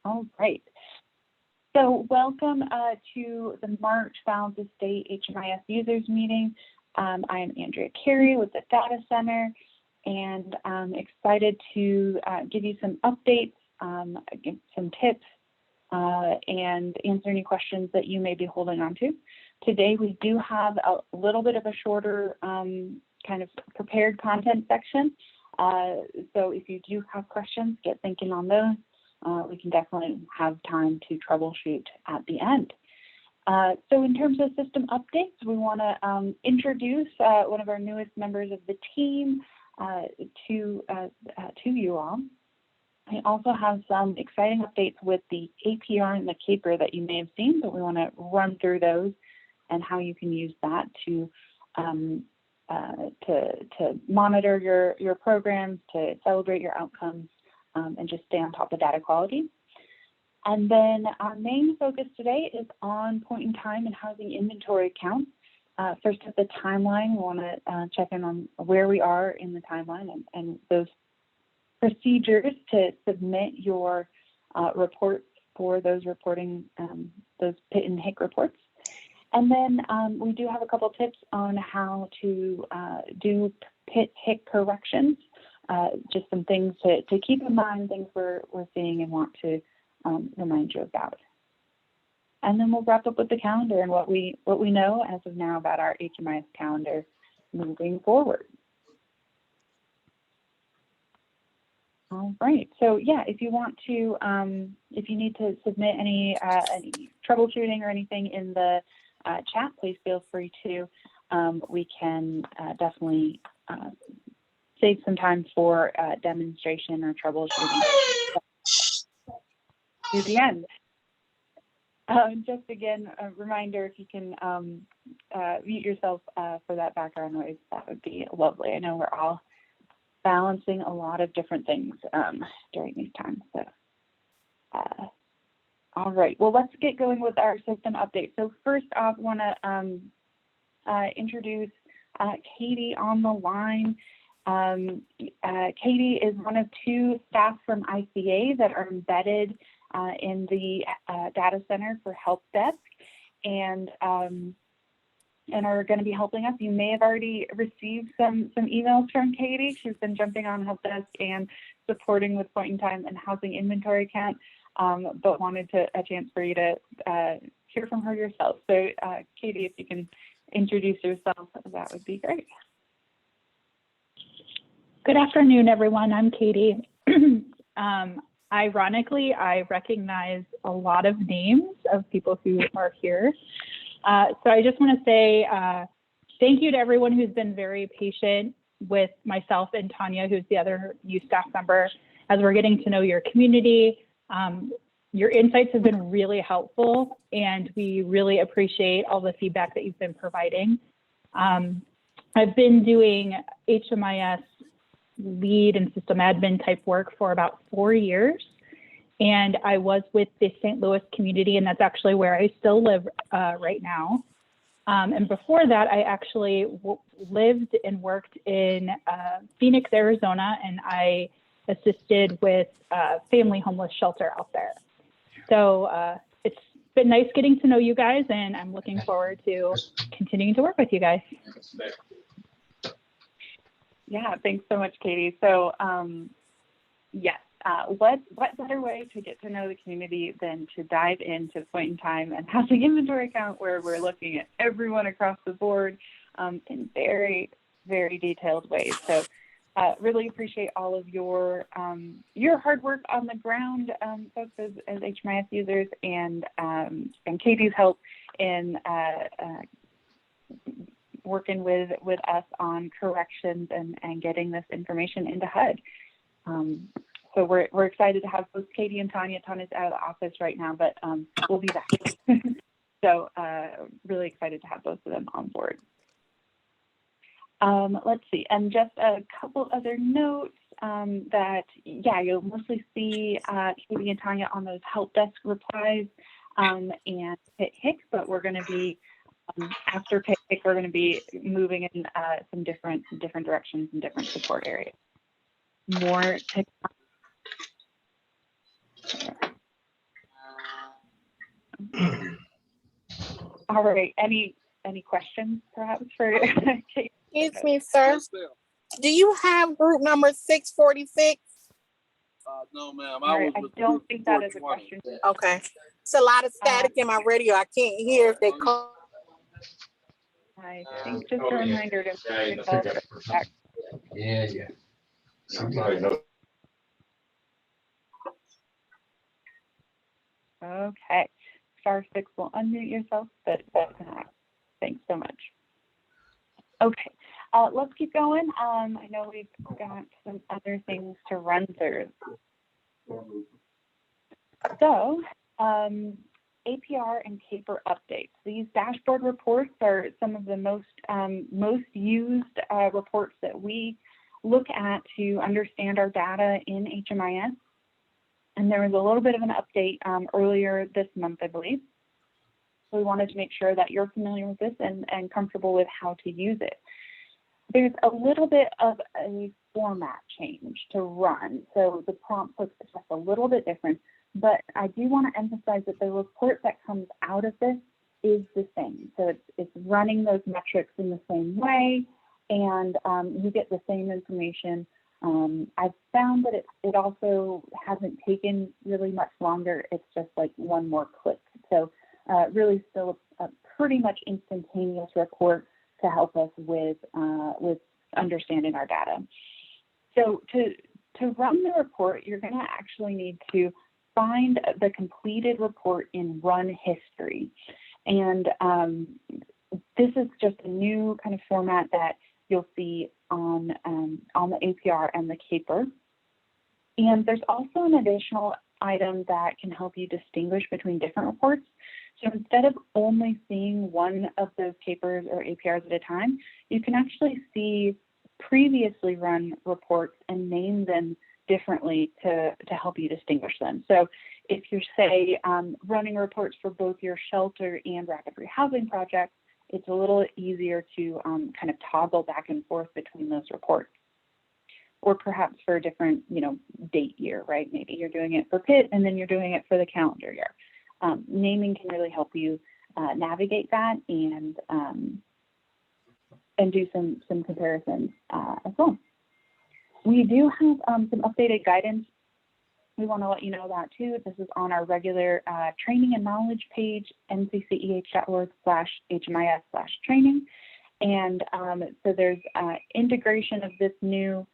All right. So welcome to the March Balance of State HMIS users meeting. I am Andrea Carey with the Data Center, and I'm excited to give you some updates, give some tips, and answer any questions that you may be holding on to. Today we do have a little bit of a shorter kind of prepared content section. So if you do have questions, get thinking on those. We can definitely have time to troubleshoot at the end. So in terms of system updates, we want to introduce one of our newest members of the team to you all. I also have some exciting updates with the APR and the caper that you may have seen, but we want to run through those and how you can use that to monitor your programs, to celebrate your outcomes, and just stay on top of data quality. And then our main focus today is on point in time and housing inventory counts. First at the timeline, we want to check in on where we are in the timeline and those procedures to submit your reports for those reporting, those PIT and HIC reports. And then we do have a couple tips on how to do PIT HIC corrections, just some things to keep in mind, things we're seeing and want to remind you about. And then we'll wrap up with the calendar and what we know as of now about our HMIS calendar moving forward. All right, so yeah, if you want to, if you need to submit any troubleshooting or anything in the chat, please feel free to. We can definitely save some time for demonstration or troubleshooting to the end. Just again, a reminder, if you can mute yourself for that background noise, that would be lovely. I know we're all balancing a lot of different things during these times. So, all right, well, let's get going with our system update. So first off, I want to introduce Katie on the line. Katie is one of two staff from ICA that are embedded in the data center for help desk and are going to be helping us. You may have already received some emails from Katie. She's been jumping on help desk and supporting with point in time and housing inventory count, but wanted a chance for you to hear from her yourself. So Katie, if you can introduce yourself, that would be great. Good afternoon, everyone. I'm Katie. Ironically, I recognize a lot of names of people who are here. So I just want to say thank you to everyone who's been very patient with myself and Tanya, who's the other new staff member, as we're getting to know your community. Your insights have been really helpful, and we really appreciate all the feedback that you've been providing. I've been doing HMIS lead and system admin type work for about 4 years. And I was with the St. Louis community, and that's actually where I still live right now. And before that, I actually lived and worked in Phoenix, Arizona, and I assisted with family homeless shelter out there. So it's been nice getting to know you guys, and I'm looking forward to continuing to work with you guys. Yeah, thanks so much, Katie. So yes, what better way to get to know the community than to dive into point in time and housing inventory count, where we're looking at everyone across the board in very, very detailed ways. So really appreciate all of your hard work on the ground, folks, as HMIS users, and Katie's help in working with us on corrections and getting this information into HUD. So we're excited to have both Katie and Tanya. Tanya's out of the office right now, but we'll be back. So really excited to have both of them on board. Let's see, and just a couple other notes that, yeah, you'll mostly see Katie and Tanya on those help desk replies and PIT HIC, but we're going to be, after PIT HIC, we're going to be moving in some different directions and different support areas. More to All right, any questions perhaps for Kate? Excuse me, sir. Do you have group number 646? No, ma'am. I don't think that is a question. Okay. It's a lot of static in my radio. I can't hear if they call. I think just a reminder to back. Yeah. Somebody knows. Okay, *6 will unmute yourself, but thanks so much. Okay, let's keep going. I know we've got some other things to run through. So, APR and CAPR updates. These dashboard reports are some of the most used reports that we look at to understand our data in HMIS. And there was a little bit of an update earlier this month, I believe. So we wanted to make sure that you're familiar with this and comfortable with how to use it. There's a little bit of a format change to run. So the prompt looks just a little bit different, but I do want to emphasize that the report that comes out of this is the same. So it's running those metrics in the same way, and you get the same information. I've found that it also hasn't taken really much longer. It's just like one more click. So really still a pretty much instantaneous report to help us with understanding our data. So to run the report, you're going to actually need to find the completed report in run history. And this is just a new kind of format that you'll see on the APR and the CAPR. And there's also an additional item that can help you distinguish between different reports. So instead of only seeing one of those CAPRs or APRs at a time, you can actually see previously run reports and name them differently to help you distinguish them. So if you're, say, running reports for both your shelter and rapid rehousing projects, it's a little easier to kind of toggle back and forth between those reports. Or perhaps for a different, date year, right? Maybe you're doing it for PIT and then you're doing it for the calendar year. Naming can really help you navigate that and do some comparisons as well. We do have some updated guidance. We want to let you know that too. This is on our regular training and knowledge page, ncceh.org/HMIS/training. And so there's integration of this new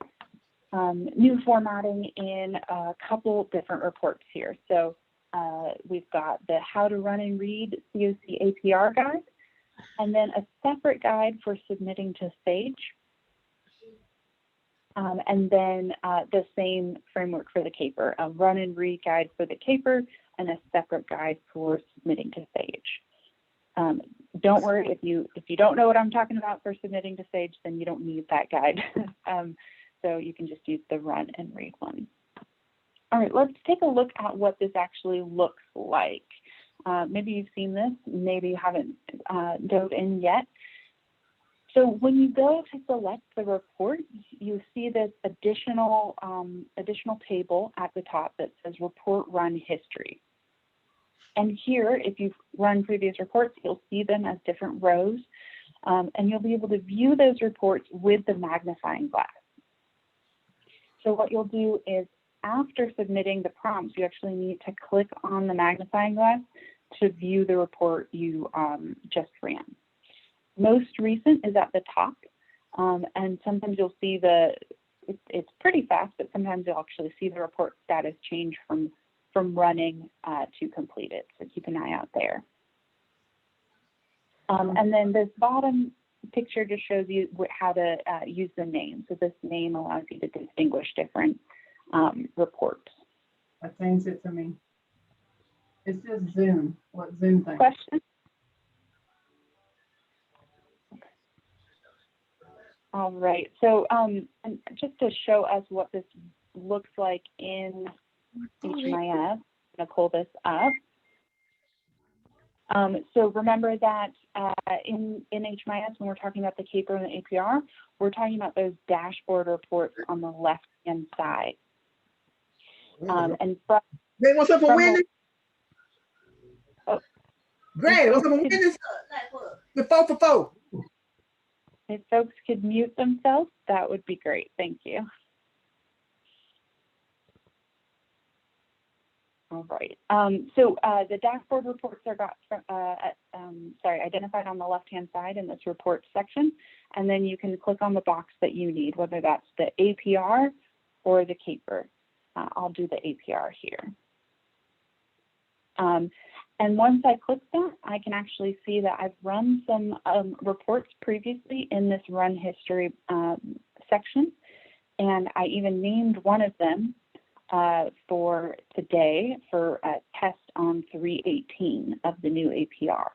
formatting in a couple different reports here. So we've got the How to Run and Read CoC APR guide, and then a separate guide for submitting to SAGE. And then the same framework for the CAPR, a run and read guide for the CAPR and a separate guide for submitting to SAGE. Don't worry, if you don't know what I'm talking about for submitting to SAGE, then you don't need that guide. So you can just use the run and read one. All right, let's take a look at what this actually looks like. Maybe you've seen this, maybe you haven't dove in yet. So when you go to select the report, you see this additional table at the top that says Report Run History. And here, if you've run previous reports, you'll see them as different rows, and you'll be able to view those reports with the magnifying glass. So what you'll do is, after submitting the prompts, you actually need to click on the magnifying glass to view the report you just ran. Most recent is at the top, and sometimes you'll see it's pretty fast, but sometimes you'll actually see the report status change from running to completed, so keep an eye out there. And then this bottom picture just shows you how to use the name. So this name allows you to distinguish different reports. I changed it to me. It's just Zoom. What Zoom thing? Question? All right, so and just to show us what this looks like in HMIS, I'm going to pull this up. So remember that in HMIS, when we're talking about the CAPR and the APR, we're talking about those dashboard reports on the left-hand side. And Hey, what's up for Wendy? Great. What's up with this? The 4 for 4. If folks could mute themselves, that would be great. Thank you. All right. So the dashboard reports are identified on the left-hand side in this report section, and then you can click on the box that you need, whether that's the APR or the CAPR. I'll do the APR here. And once I click that, I can actually see that I've run some reports previously in this run history section, and I even named one of them for today for a test on 318 of the new APR.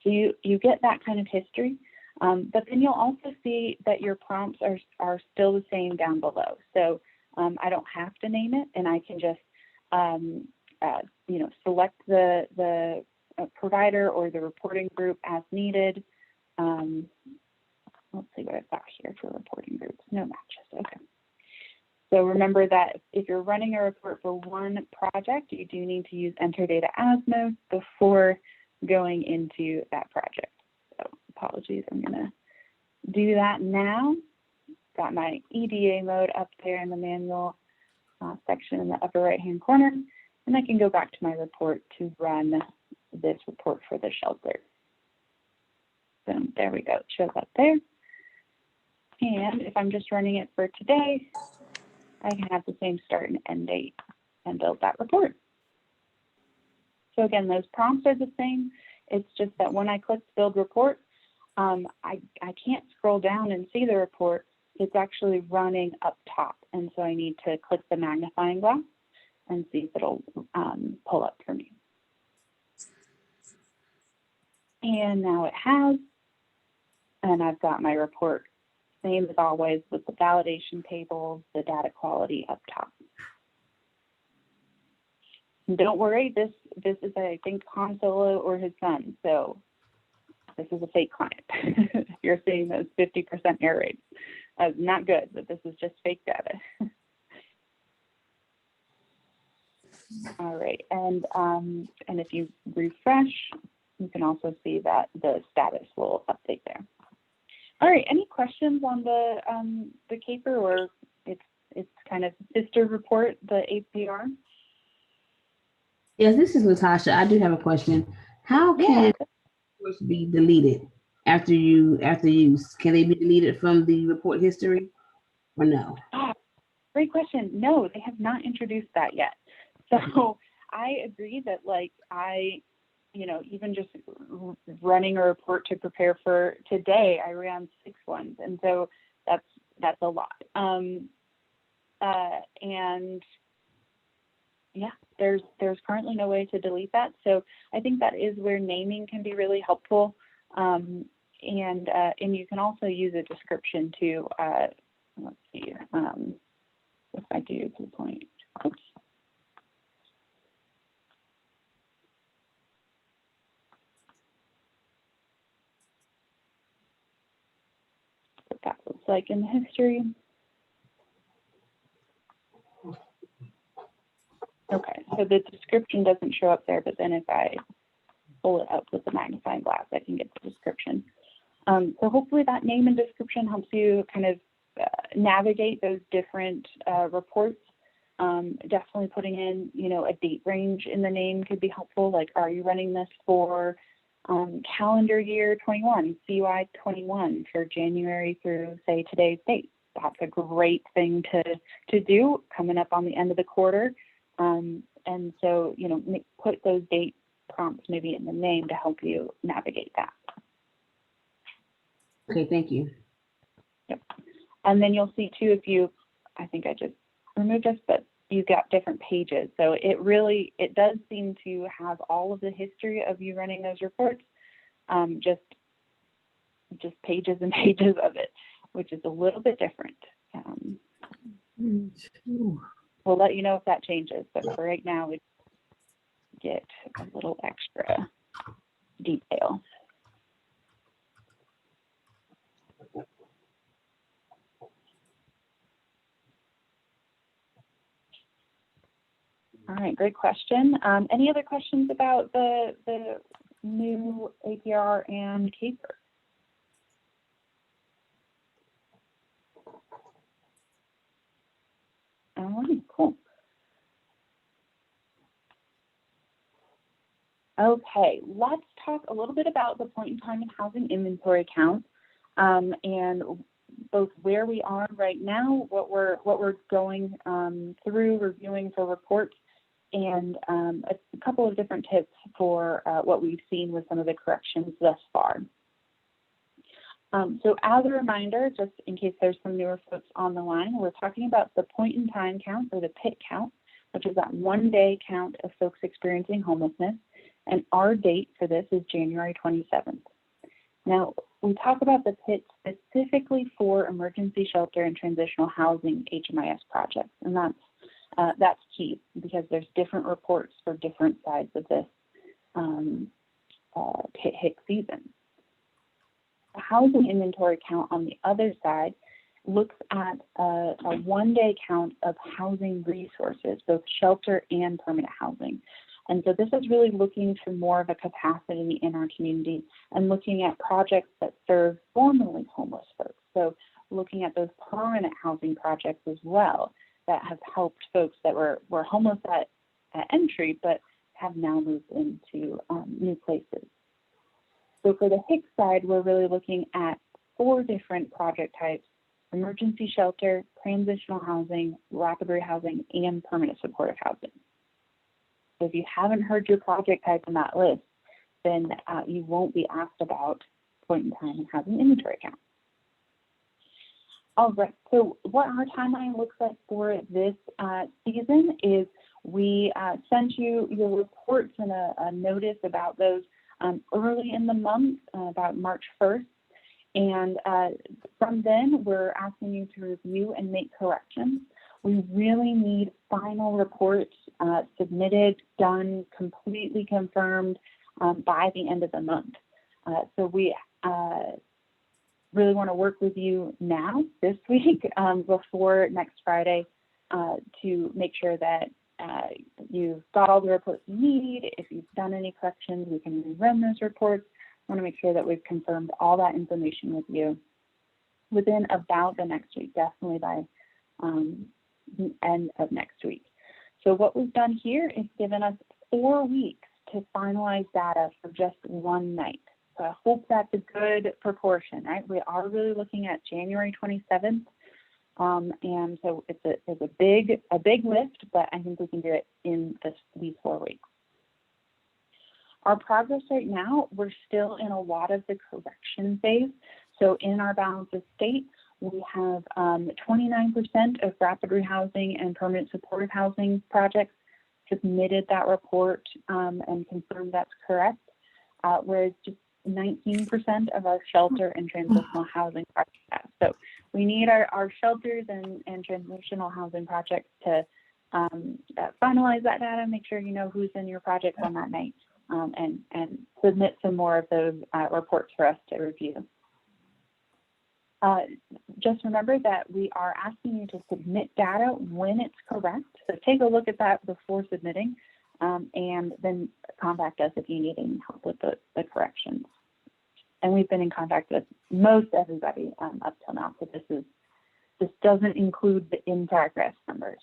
So you get that kind of history, but then you'll also see that your prompts are still the same down below. So I don't have to name it, and I can just select the provider or the reporting group as needed. Let's see what I've got here for reporting groups. No matches. Okay. So remember that if you're running a report for one project, you do need to use enter data as mode before going into that project. So apologies, I'm going to do that now. Got my EDA mode up there in the manual section in the upper right-hand corner, and I can go back to my report to run this report for the shelter. So there we go, it shows up there. And if I'm just running it for today, I can have the same start and end date and build that report. So again, those prompts are the same. It's just that when I click build report, I can't scroll down and see the report. It's actually running up top. And so I need to click the magnifying glass and see if it'll pull up for me. And now it has. And I've got my report, same as always, with the validation tables, the data quality up top. And don't worry, this is, I think, Han Solo or his son. So this is a fake client. You're seeing those 50% error rates. Not good, but this is just fake data. All right, and if you refresh, you can also see that the status will update there. All right, any questions on the CAPR or its kind of sister report, the APR? Yes, this is Latasha. I do have a question. How can reports be deleted after use? Can they be deleted from the report history or no? Oh, great question. No, they have not introduced that yet. So I agree that even just running a report to prepare for today, I ran 6 ones. And so that's a lot. And yeah, there's currently no way to delete that. So I think that is where naming can be really helpful. And you can also use a description to, let's see, if I do to the point, oops. What that looks like in the history. Okay, so the description doesn't show up there, but then if I pull it up with the magnifying glass, I can get the description. So hopefully that name and description helps you kind of navigate those different reports. Definitely putting in, a date range in the name could be helpful. Like, are you running this for calendar year 21, CY 21 for January through, say, today's date? That's a great thing to do coming up on the end of the quarter. And so, put those date prompts maybe in the name to help you navigate that. Okay, thank you. Yep. And then you'll see too, I think I just removed this, but you've got different pages. So it does seem to have all of the history of you running those reports, just pages and pages of it, which is a little bit different. We'll let you know if that changes, but for right now, we get a little extra detail. All right. right, great question. Any other questions about the new APR and CAPER? All right, cool. Okay, let's talk a little bit about the point in time and housing inventory count, and both where we are right now, what we're going through reviewing for reports, and a couple of different tips for what we've seen with some of the corrections thus far. So as a reminder, just in case there's some newer folks on the line, we're talking about the point in time count, or the PIT count, which is that 1 day count of folks experiencing homelessness. And our date for this is January 27th. Now, we talk about the PIT specifically for emergency shelter and transitional housing HMIS projects. And that's key, because there's different reports for different sides of this PIT HIC season. The housing inventory count on the other side looks at a 1 day count of housing resources, both shelter and permanent housing. And so this is really looking for more of a capacity in our community and looking at projects that serve formerly homeless folks. So looking at those permanent housing projects as well that have helped folks that were homeless at entry, but have now moved into new places. So for the HIC side, we're really looking at 4 different project types: emergency shelter, transitional housing, rapid rehousing, and permanent supportive housing. So if you haven't heard your project type in that list, then you won't be asked about point in time and housing inventory count. All right, so what our timeline looks like for this season is we sent you your reports and a notice about those early in the month, about March 1st. And from then, we're asking you to review and make corrections. We really need final reports submitted, done, completely confirmed by the end of the month. So we really want to work with you now, this week, before next Friday, to make sure that you've got all the reports you need. If you've done any corrections, we can rerun those reports. I want to make sure that we've confirmed all that information with you within about the next week, definitely by the end of next week. So what we've done here is given us 4 weeks to finalize data for just 1 night. So I hope that's a good proportion, right? We are really looking at January 27th. And so it's a big lift, but I think we can do it in these 4 weeks. Our progress right now, we're still in a lot of the correction phase. So in our balance of state, we have 29% of rapid rehousing and permanent supportive housing projects submitted that report and confirmed that's correct, whereas just 19% of our shelter and transitional housing projects have. So we need our shelters and transitional housing projects to finalize that data, make sure you know who's in your project on that night, and submit some more of those reports for us to review. Just remember that we are asking you to submit data when it's correct. So take a look at that before submitting, and then contact us if you need any help with the corrections. And we've been in contact with most everybody up till now, so this doesn't include the in progress numbers.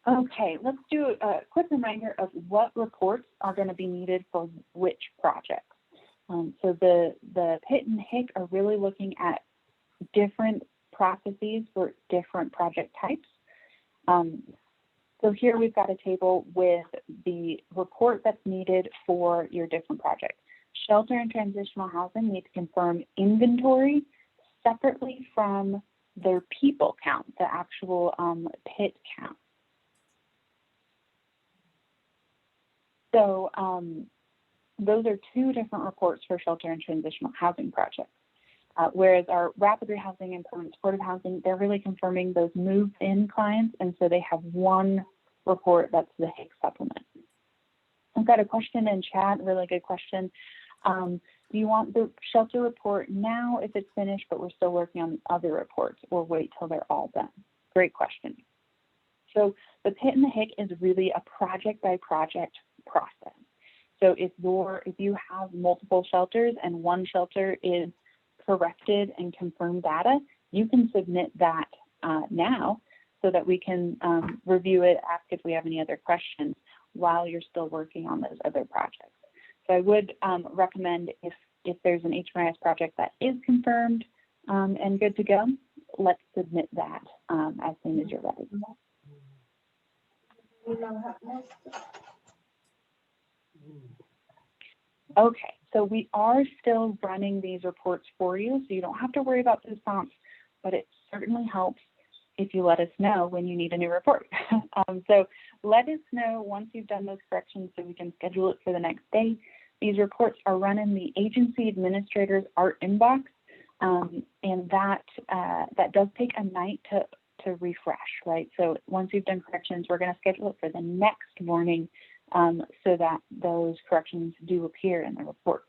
Okay, let's do a quick reminder of what reports are going to be needed for which projects. So the PIT and HIC are really looking at different processes for different project types. So here we've got a table with the report that's needed for your different projects. Shelter and transitional housing need to confirm inventory separately from their people count, the actual PIT count. So those are 2 different reports for shelter and transitional housing projects. Whereas our rapid rehousing and permanent supportive housing, they're really confirming those moved-in clients, and so they have 1 report that's the HIC supplement. I've got a question in chat, really good question. Do you want the shelter report now if it's finished, but we're still working on the other reports, or wait till they're all done? Great question. So the PIT and the HIC is really a project by project process. So if you have multiple shelters and one shelter is corrected and confirmed data, you can submit that now so that we can review it, ask if we have any other questions while you're still working on those other projects. So I would recommend if there's an HMIS project that is confirmed and good to go, let's submit that as soon as you're ready. Okay, so we are still running these reports for you, so you don't have to worry about those prompts, but it certainly helps if you let us know when you need a new report. So let us know once you've done those corrections so we can schedule it for the next day. These reports are run in the agency administrator's ART inbox, and that does take a night to refresh, right? So once you've done corrections, we're going to schedule it for the next morning so that those corrections do appear in the report.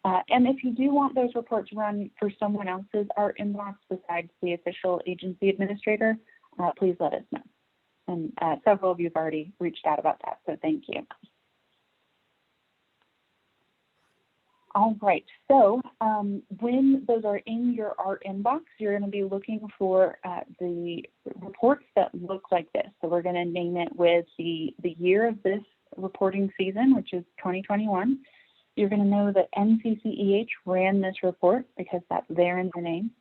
And if you do want those reports run for someone else's ART inbox besides the official agency administrator, please let us know. And several of you have already reached out about that, so thank you. All right, so when those are in your ART inbox, you're going to be looking for the reports that look like this. So we're going to name it with the year of this reporting season, which is 2021. You're going to know that NCCEH ran this report because that's there in the name.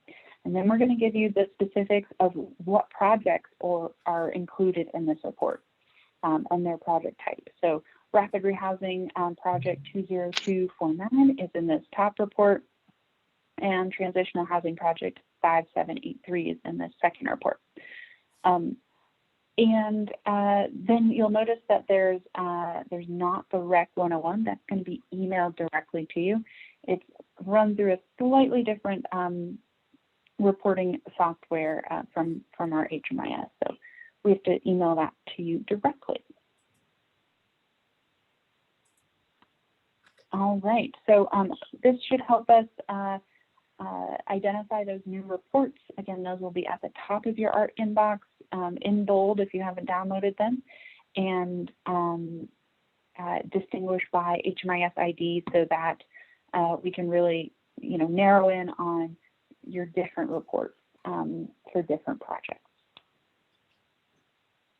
And then we're going to give you the specifics of what projects are included in this report and their project type. So Rapid Rehousing Project 20249 is in this top report, and Transitional Housing Project 5783 is in this second report. And then you'll notice that there's not the Rec 101 that's going to be emailed directly to you. It's run through a slightly different reporting software from our HMIS, so we have to email that to you directly. All right, so this should help us identify those new reports. Again, those will be at the top of your ART inbox in bold if you haven't downloaded them, and distinguished by HMIS ID so that we can really, narrow in on your different reports for different projects.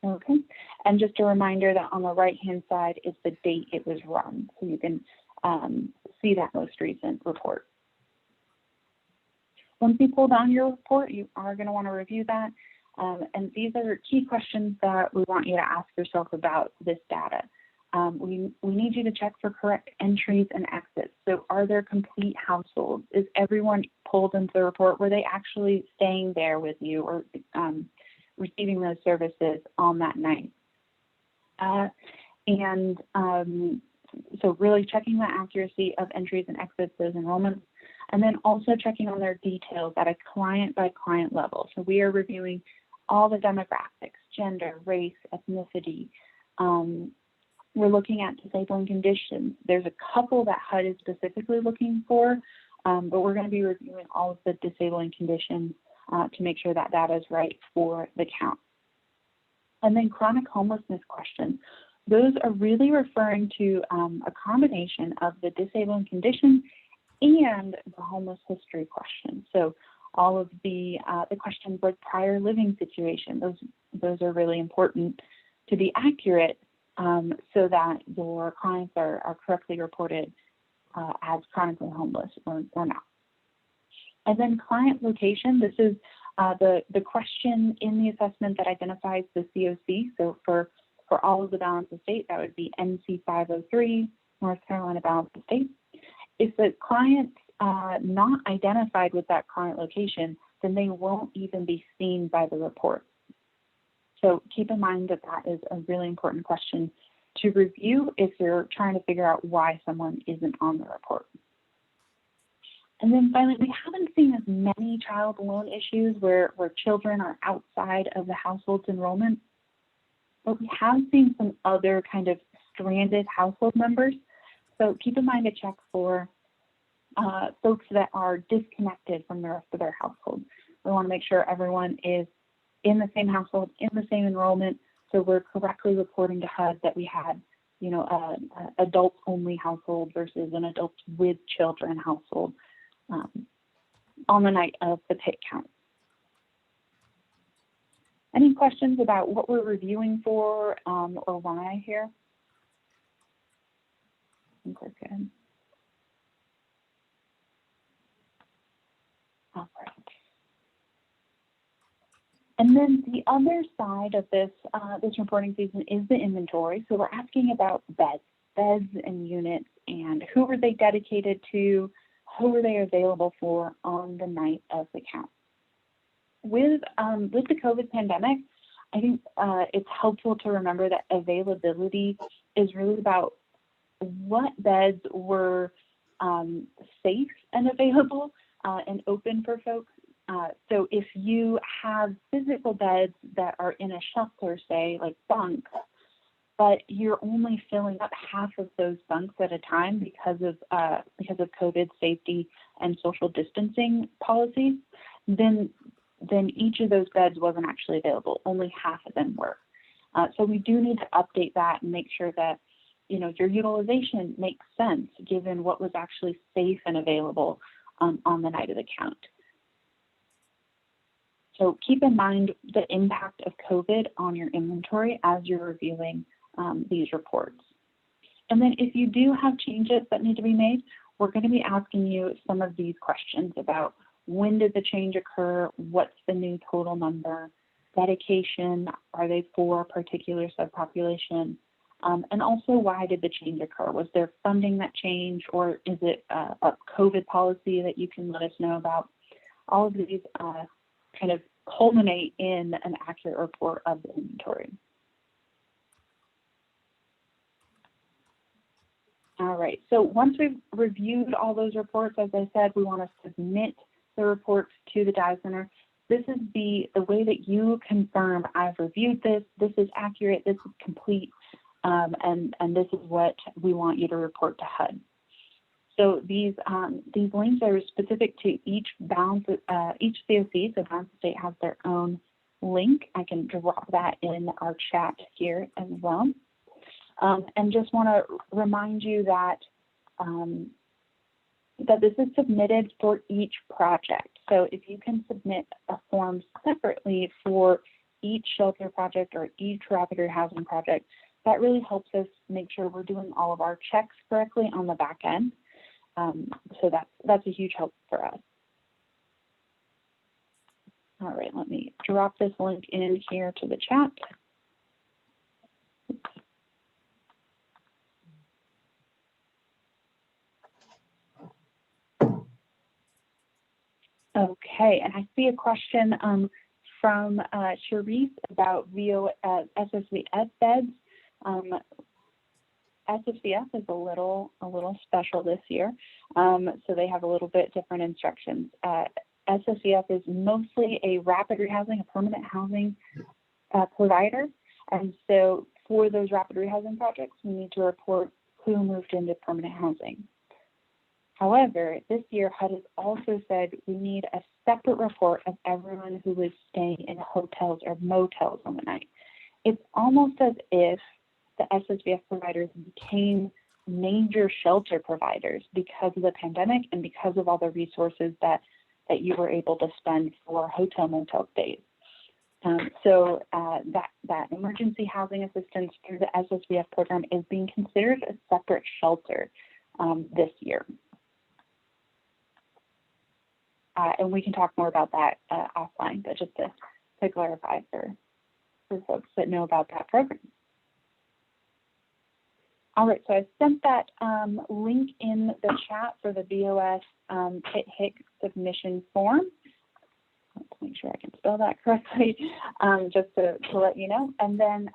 Okay, and just a reminder that on the right-hand side is the date it was run, so you can see that most recent report. Once you pull down your report, you are going to want to review that. And these are key questions that we want you to ask yourself about this data. We need you to check for correct entries and exits. So are there complete households? Is everyone pulled into the report? Were they actually staying there with you or receiving those services on that night? So really checking the accuracy of entries and exits, those enrollments, and then also checking on their details at a client by client level. So we are reviewing all the demographics, gender, race, ethnicity. We're looking at disabling conditions. There's a couple that HUD is specifically looking for, but we're going to be reviewing all of the disabling conditions to make sure that data is right for the count. And then chronic homelessness questions. Those are really referring to a combination of the disabling condition and the homeless history question. So all of the questions like prior living situation, those are really important to be accurate so that your clients are correctly reported as chronically homeless or not. And then client location, this is the question in the assessment that identifies the CoC. So for all of the balance of state, that would be NC 503, North Carolina balance of state. If the client's not identified with that client location, then they won't even be seen by the report. So keep in mind that that is a really important question to review if you're trying to figure out why someone isn't on the report. And then finally, we haven't seen as many child loan issues where children are outside of the household's enrollment, but we have seen some other kind of stranded household members. So keep in mind to check for folks that are disconnected from the rest of their household. We want to make sure everyone is in the same household, in the same enrollment. So we're correctly reporting to HUD that we had, you know, a adults only household versus an adults with children household on the night of the PIT count. Any questions about what we're reviewing for or why here? I think we're good. All right. And then the other side of this this reporting season is the inventory. So we're asking about beds and units, and who were they dedicated to, who were they available for on the night of the count. With the COVID pandemic, I think it's helpful to remember that availability is really about what beds were safe and available and open for folks. So if you have physical beds that are in a shelter, say like bunks, but you're only filling up half of those bunks at a time because of COVID safety and social distancing policies, then each of those beds wasn't actually available. Only half of them were. So we do need to update that and make sure that, you know, your utilization makes sense given what was actually safe and available on the night of the count. So keep in mind the impact of COVID on your inventory as you're reviewing these reports. And then if you do have changes that need to be made, we're going to be asking you some of these questions about when did the change occur, what's the new total number, dedication, are they for a particular subpopulation, and also why did the change occur? Was there funding that changed, or is it a COVID policy that you can let us know about? All of these kind of culminate in an accurate report of the inventory. All right, so once we've reviewed all those reports, as I said, we want to submit the reports to the data center. This is the way that you confirm, I've reviewed this is accurate, this is complete, and this is what we want you to report to HUD. So these links are specific to each each CoC. So Bounds State has their own link. I can drop that in our chat here as well. And just want to remind you that that this is submitted for each project. So if you can submit a form separately for each shelter project or each rapid rehousing project, that really helps us make sure we're doing all of our checks correctly on the back end. So that's a huge help for us. All right, let me drop this link in here to the chat. Okay, and I see a question from Sharice about SSVF beds. SSVF is a little special this year, so they have a little bit different instructions. SSVF is mostly a rapid rehousing, a permanent housing provider, and so for those rapid rehousing projects, we need to report who moved into permanent housing. However, this year HUD has also said we need a separate report of everyone who was staying in hotels or motels on the night. It's almost as if the SSVF providers became major shelter providers because of the pandemic and because of all the resources that you were able to spend for hotel motel stays. So that emergency housing assistance through the SSVF program is being considered a separate shelter this year. And we can talk more about that offline, but just to clarify for folks that know about that program. All right, so I sent that link in the chat for the BoS PIT-HIC submission form. Let's make sure I can spell that correctly, just to let you know. And then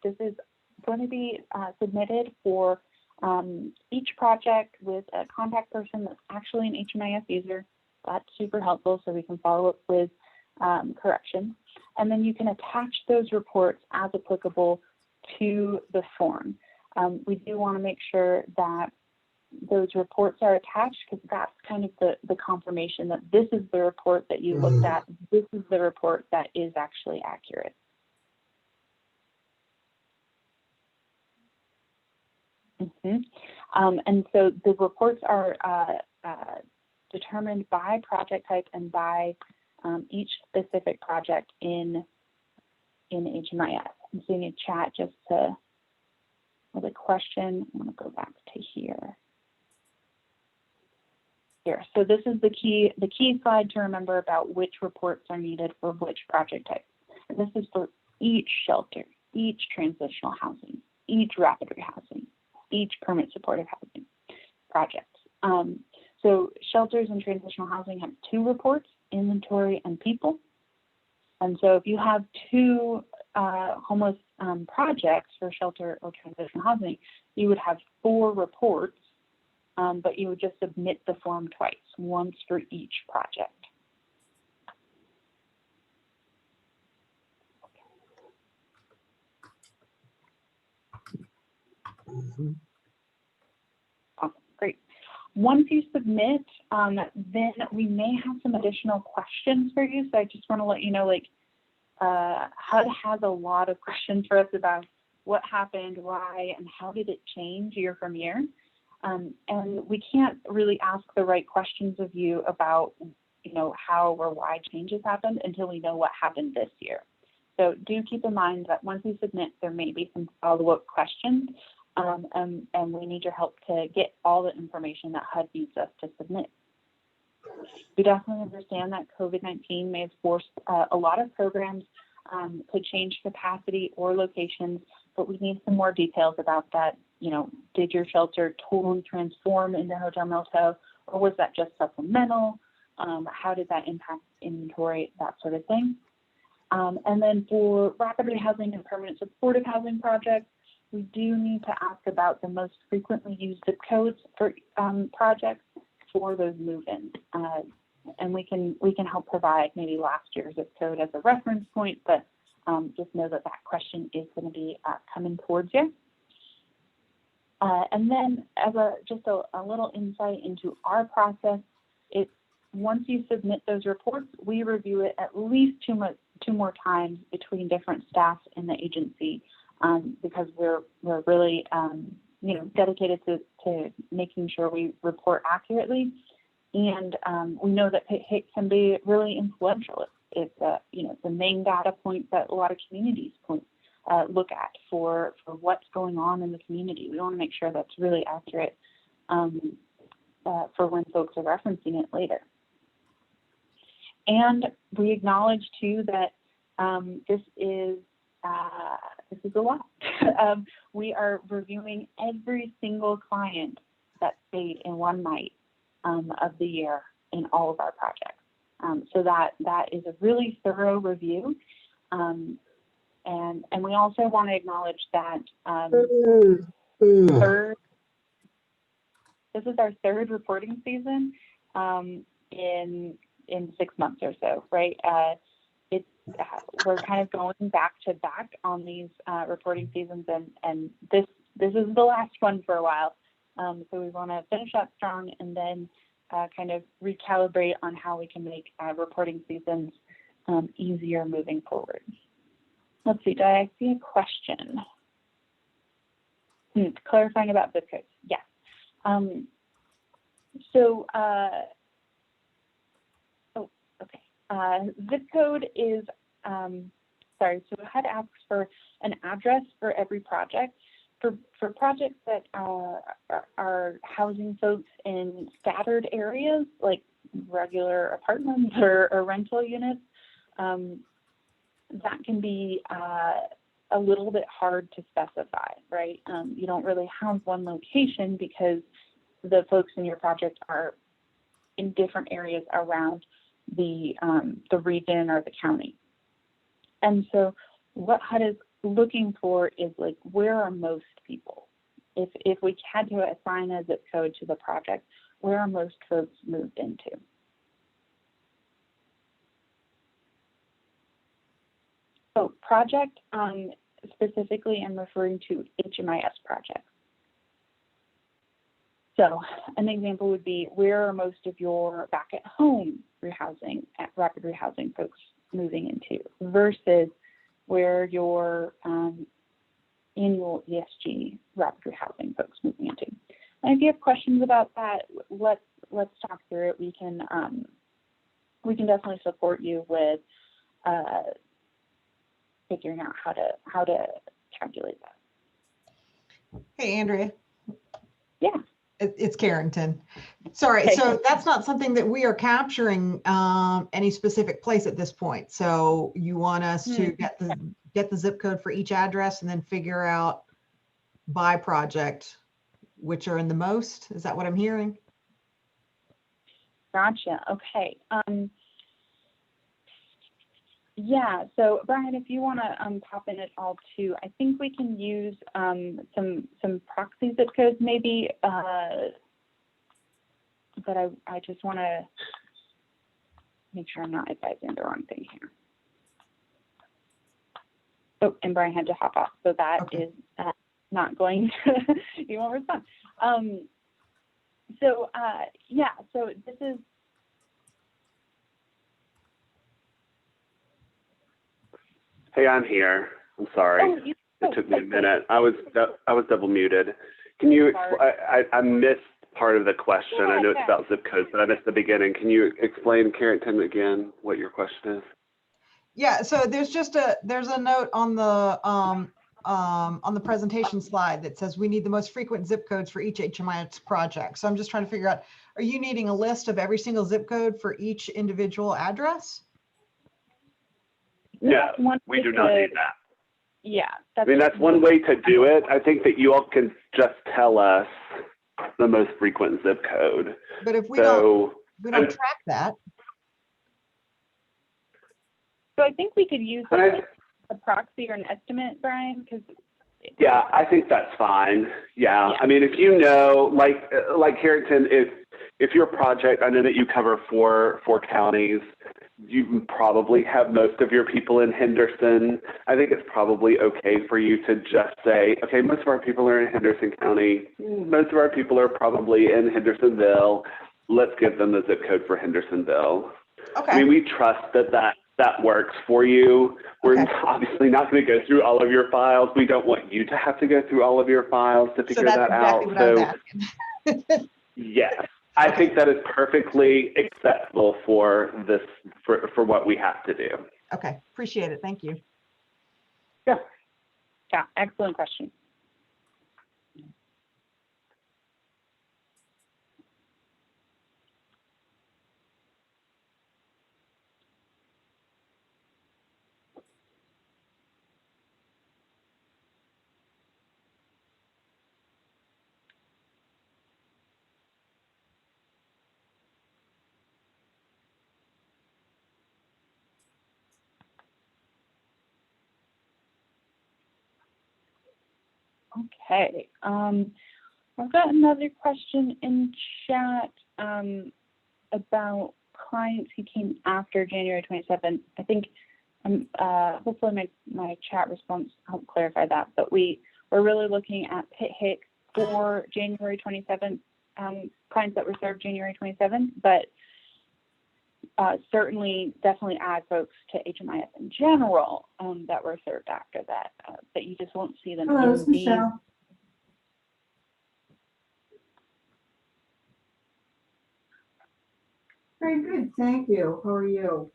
this is going to be submitted for each project with a contact person that's actually an HMIS user. That's super helpful, so we can follow up with corrections. And then you can attach those reports as applicable to the form. We do want to make sure that those reports are attached because that's kind of the confirmation that this is the report that you looked at. This is the report that is actually accurate. And so the reports are determined by project type and by each specific project in HMIS. I'm seeing a chat just to, with a question. I'm going to go back to here. Here, so this is the key slide to remember about which reports are needed for which project type. And this is for each shelter, each transitional housing, each rapid rehousing, each permit supportive housing project. So shelters and transitional housing have 2 reports, inventory and people. And so if you have 2 homeless projects for shelter or transitional housing, you would have 4 reports, but you would just submit the form twice, once for each project. Awesome, great. Once you submit, then we may have some additional questions for you. So I just want to let you know, like, HUD has a lot of questions for us about what happened, why, and how did it change year from year. And we can't really ask the right questions of you about, how or why changes happened until we know what happened this year. So do keep in mind that once you submit, there may be some follow-up questions, and we need your help to get all the information that HUD needs us to submit. We definitely understand that COVID-19 may have forced a lot of programs to change capacity or locations, but we need some more details about that. Did your shelter totally transform into Hotel Motel, or was that just supplemental? How did that impact inventory, that sort of thing? And then for rapid rehousing and permanent supportive housing projects, we do need to ask about the most frequently used zip codes for projects for those move-ins. And we can help provide maybe last year's zip code as a reference point, but just know that question is going to be coming towards you. And then as just a little insight into our process, it's once you submit those reports, we review it at least two more times between different staff in the agency, because we're really dedicated to making sure we report accurately. And we know that HIT can be really influential. It's the main data point that a lot of communities look at for what's going on in the community. We want to make sure that's really accurate for when folks are referencing it later. And we acknowledge too that this is a lot. We are reviewing every single client that stayed in one night of the year in all of our projects. So that is a really thorough review. And we also want to acknowledge that this is our third reporting season in 6 months or so, right? We're kind of going back to back on these reporting seasons, and this is the last one for a while. So we want to finish up strong and then kind of recalibrate on how we can make reporting seasons easier moving forward. Let's see, did I see a question? Clarifying about zip codes, yes. Zip code is, so HUD asks for an address for every project. For projects that are housing folks in scattered areas, like regular apartments or rental units, that can be a little bit hard to specify, right? You don't really have one location because the folks in your project are in different areas around the region or the county. And so what HUD is looking for is, like, where are most people? If we had to assign a zip code to the project, where are most folks moved into? So project, specifically I'm referring to HMIS projects. So an example would be, where are most of your back at home rehousing, rapid rehousing folks moving into, versus where your annual ESG rapid rehousing folks moving into. And if you have questions about that, let's talk through it. We can definitely support you with figuring out how to calculate that. Hey, Andrea. Yeah. It's Carrington. Sorry, Okay. so that's not something that we are capturing any specific place at this point. So you want us to get the zip code for each address and then figure out by project which are in the most? Is that what I'm hearing? Gotcha. Okay. Yeah. So Brian, if you want to pop in it all too, I think we can use some proxy zip codes maybe. But I just want to make sure I'm not advising the wrong thing here. Oh, and Brian had to hop off, so that Okay. is not going to, you won't respond. Yeah, so this is. Hey, I'm here. I'm sorry. It took me a minute. I was double muted. Can you? I missed part of the question. Yeah, I know it's about zip codes, but I missed the beginning. Can you explain, Carrington, again what your question is? Yeah. So there's a note on the presentation slide that says we need the most frequent zip codes for each HMIS project. So I'm just trying to figure out, are you needing a list of every single zip code for each individual address? No, we do not need that. Yeah. I mean, that's one way to do it. I think that you all can just tell us the most frequent zip code. But if we don't track that. So I think we could use a proxy or an estimate, Brian, because. Yeah, I think that's fine. Yeah. I mean, if you know, like Carrington, if your project, I know that you cover four counties, you probably have most of your people in Henderson. I think it's probably okay for you to just say, okay, most of our people are in Henderson County. Most of our people are probably in Hendersonville. Let's give them the zip code for Hendersonville. Okay. I mean, we trust that works for you. We're obviously not going to go through all of your files. We don't want you to have to go through all of your files to figure that out. What I was asking. Yes. I think that is perfectly acceptable for what we have to do. Okay, appreciate it. Thank you. Yeah, excellent question. Okay, I've got another question in chat about clients who came after January 27th. I think hopefully my chat response helped clarify that, but we're really looking at PIT-HIC for January 27th, clients that were served January 27th, but definitely add folks to HMIS in general that were served after that, but you just won't see them. Hello, it's Michelle. Very good, thank you. How are you?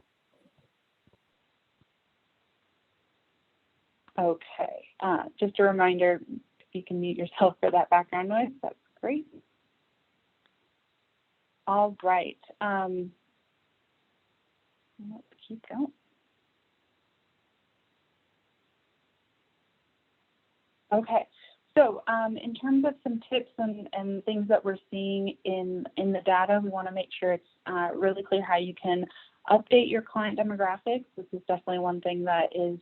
Okay, just a reminder, if you can mute yourself for that background noise, that's great. All right. Let's keep going. Okay, so in terms of some tips and things that we're seeing in the data, we want to make sure it's really clear how you can update your client demographics. This is definitely one thing that is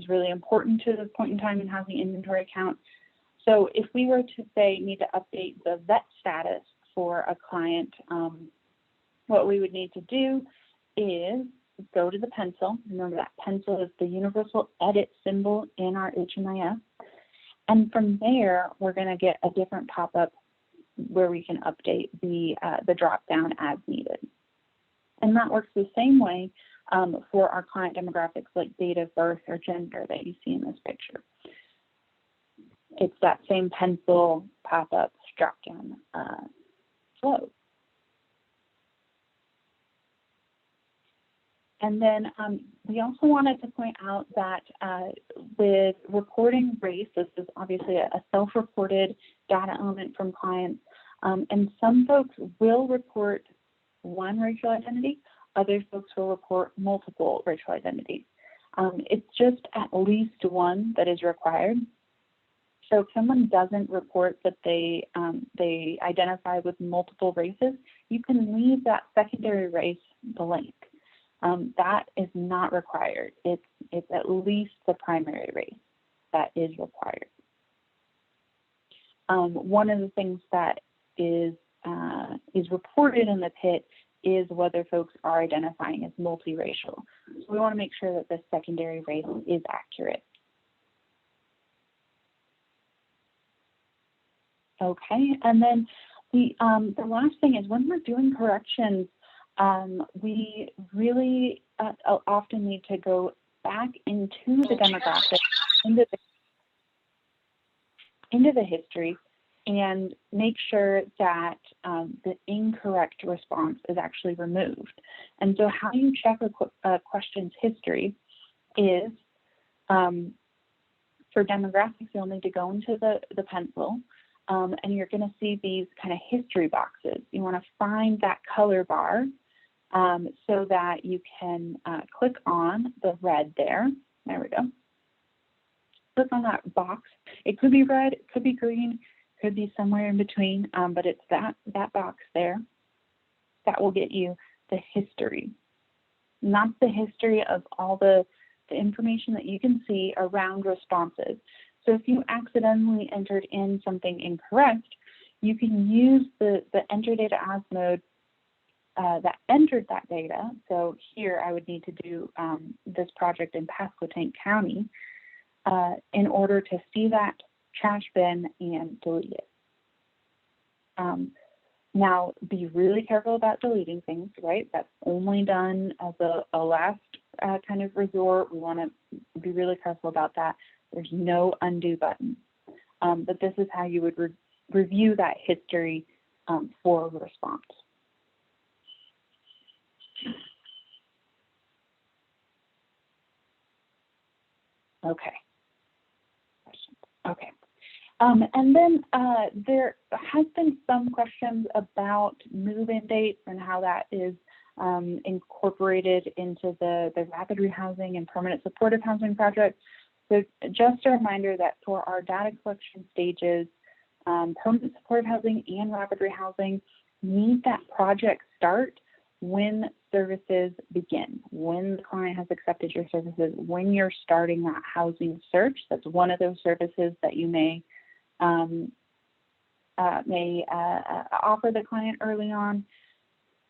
really important to this point in time in housing inventory count. So if we were to say need to update the vet status for a client, what we would need to do is go to the pencil. Remember that pencil is the universal edit symbol in our HMIS. And from there, we're going to get a different pop-up where we can update the drop down as needed. And that works the same way for our client demographics like date of birth or gender that you see in this picture. It's that same pencil pop-up drop down flow. And then we also wanted to point out that with reporting race, this is obviously a self-reported data element from clients, and some folks will report one racial identity, other folks will report multiple racial identities. It's just at least one that is required. So if someone doesn't report that they identify with multiple races, you can leave that secondary race blank. That is not required. It's at least the primary race that is required. One of the things that is reported in the PIT is whether folks are identifying as multiracial. So we want to make sure that the secondary race is accurate. Okay, and then the last thing is when we're doing corrections, we really often need to go back into the demographics, into the history, and make sure that the incorrect response is actually removed. And so how you check a question's history is, for demographics, you'll need to go into the pencil, and you're going to see these kind of history boxes. You want to find that color bar so that you can click on the red there. There we go. Click on that box. It could be red, it could be green, could be somewhere in between, but it's that box there. That will get you the history, not the history of all the information that you can see around responses. So if you accidentally entered in something incorrect, you can use the enter data as mode that entered that data. So here I would need to do this project in Pasquotank County in order to see that trash bin and delete it. Now, be really careful about deleting things, right? That's only done as a last kind of resort. We want to be really careful about that. There's no undo button. But this is how you would review that history for a response. Okay. Okay. And then there has been some questions about move-in dates and how that is incorporated into the rapid rehousing and permanent supportive housing projects. So just a reminder that for our data collection stages, permanent supportive housing and rapid rehousing need that project start when services begin, when the client has accepted your services, when you're starting that housing search. That's one of those services that you may offer the client early on.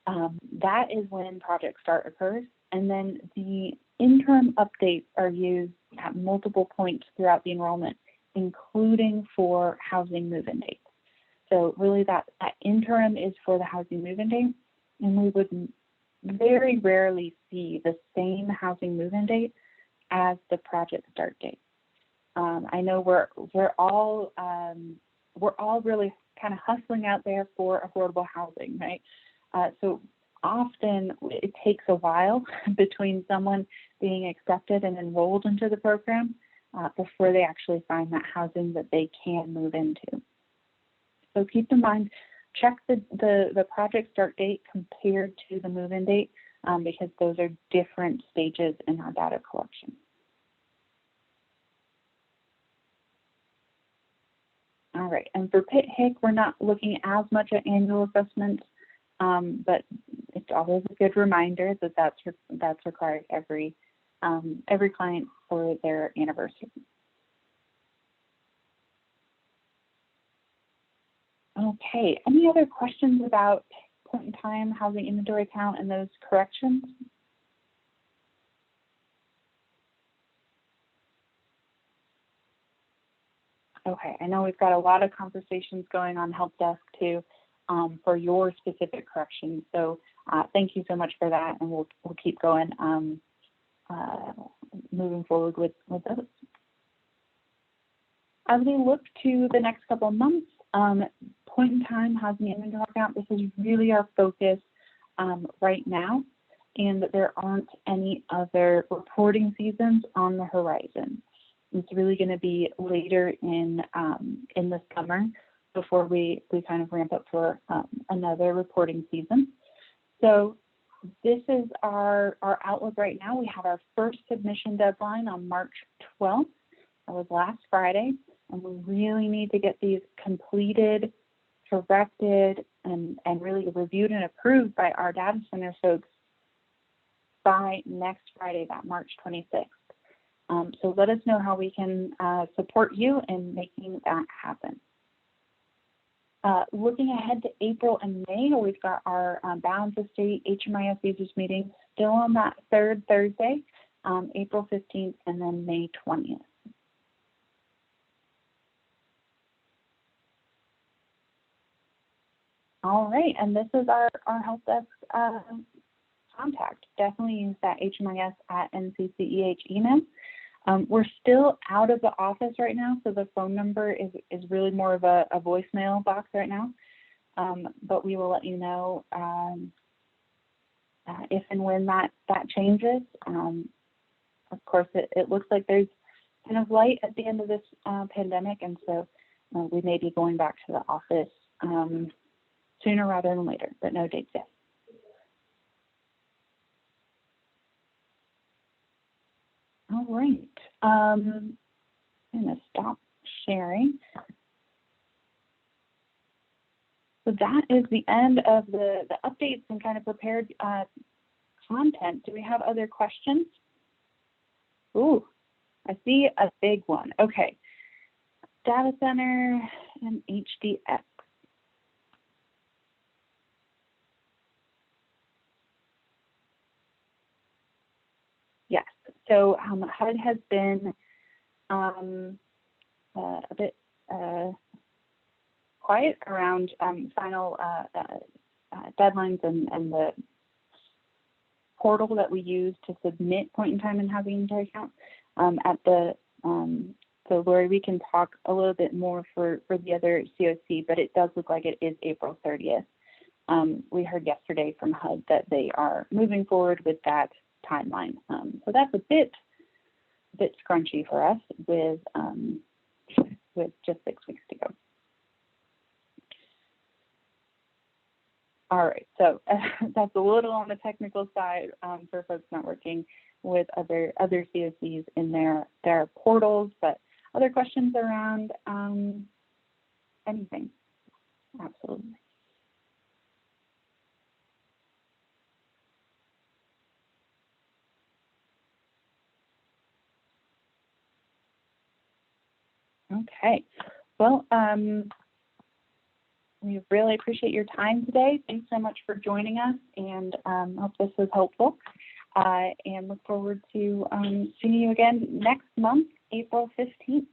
That is when project start occurs. And then the interim updates are used at multiple points throughout the enrollment, including for housing move-in dates. So really that interim is for the housing move-in date, and we would very rarely see the same housing move-in date as the project start date. I know we're all really kind of hustling out there for affordable housing, right? So often it takes a while between someone being accepted and enrolled into the program before they actually find that housing that they can move into. So keep in mind, check the project start date compared to the move-in date because those are different stages in our data collection. All right, and for PIT-HIC, we're not looking as much at annual assessments, but it's always a good reminder that that's required every client for their anniversary. Okay, any other questions about point in time housing inventory count and those corrections? Okay, I know we've got a lot of conversations going on help desk too, for your specific corrections. So thank you so much for that, and we'll keep going, moving forward with those. As we look to the next couple of months, point in time housing inventory count, this is really our focus right now, and there aren't any other reporting seasons on the horizon. It's really going to be later in the summer before we kind of ramp up for another reporting season. So this is our outlook right now. We have our first submission deadline on March 12th. That was last Friday. And we really need to get these completed, corrected, and really reviewed and approved by our data center folks by next Friday, that March 26th. So let us know how we can support you in making that happen. Looking ahead to April and May, we've got our Balance of State HMIS users meeting still on that third Thursday, April 15th, and then May 20th. All right, and this is our help desk contact. Definitely use that HMIS@NCCEH email. We're still out of the office right now, so the phone number is really more of a voicemail box right now. But we will let you know if and when that changes. Of course, it looks like there's kind of light at the end of this pandemic, and so we may be going back to the office sooner rather than later, but no dates yet. All right, I'm going to stop sharing. So that is the end of the updates and kind of prepared content. Do we have other questions? Ooh, I see a big one. Okay, data center and HDX. Yes, so HUD has been a bit quiet around final deadlines and the portal that we use to submit point in time and housing inventory count. So Lori, we can talk a little bit more for the other CoC, but it does look like it is April 30th. We heard yesterday from HUD that they are moving forward with that timeline. So that's a bit scrunchy for us with just 6 weeks to go. All right, so that's a little on the technical side for folks not working with other CoCs in their portals, but other questions around anything? Absolutely. Okay, well, we really appreciate your time today. Thanks so much for joining us, and hope this was helpful. And look forward to seeing you again next month, April 15th.